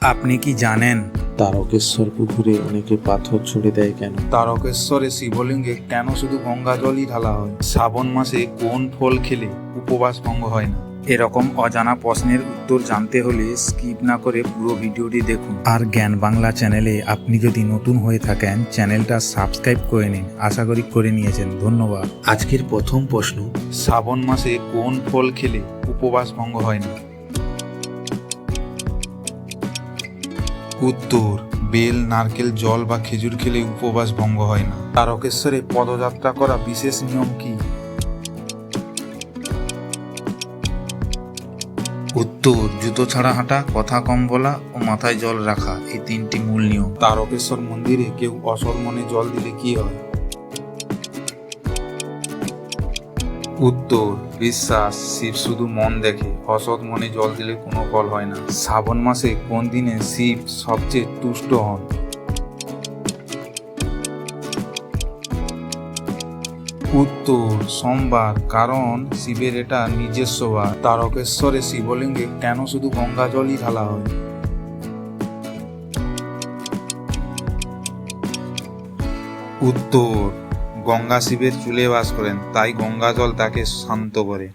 আপনি কি জানেন তারকেশ্বর পুকুরে অনেকে পাথর ছুড়ে দেয় কেন? তারকেশ্বরে শিবলিঙ্গে কেন শুধু গঙ্গা জলই ঢালা হয়? শ্রাবণ মাসে কোন ফল খেলে উপবাস ভঙ্গ হয় না? এরকম অজানা প্রশ্নের উত্তর জানতে হলে স্কিপ না করে পুরো ভিডিওটি দেখুন। আর জ্ঞান বাংলা চ্যানেলে আপনি যদি নতুন হয়ে থাকেন চ্যানেলটা সাবস্ক্রাইব করে নিন। আশা করি করে নিয়েছেন। ধন্যবাদ। আজকের প্রথম প্রশ্ন, শ্রাবণ মাসে কোন ফল খেলে উপবাস ভঙ্গ হয় না? উত্তর, বেল, নারকেল, জল বা খেজুর খেলে উপবাস ভঙ্গ হয় না। তারকেশ্বরে পদযাত্রা করা বিশেষ নিয়ম কি? উত্তর, জুতো ছাড়া হাঁটা, কথা কম বলা ও মাথায় জল রাখা, এই তিনটি মূল নিয়ম। তারকেশ্বর মন্দিরে কেউ অসৎ মনে জল দিলে কি হয়? উত্তর, বিশ্বাস, শিব শুধু মন দেখে, অসৎ মনে জল দিলে কোনো ফল হয় না। শ্রাবণ মাসে কোন দিনে শিব সবচেয়ে তুষ্ট হন? উত্তর, সোমবার, কারণ শিবের এটা নিজস্ব বার। তারকেশ্বরে শিবলিঙ্গে কেন শুধু গঙ্গা জলই ঢালা হয়? উত্তর, গঙ্গা শিবের চুলে বাস করেন, তাই গঙ্গা জল তাকে শান্ত করে।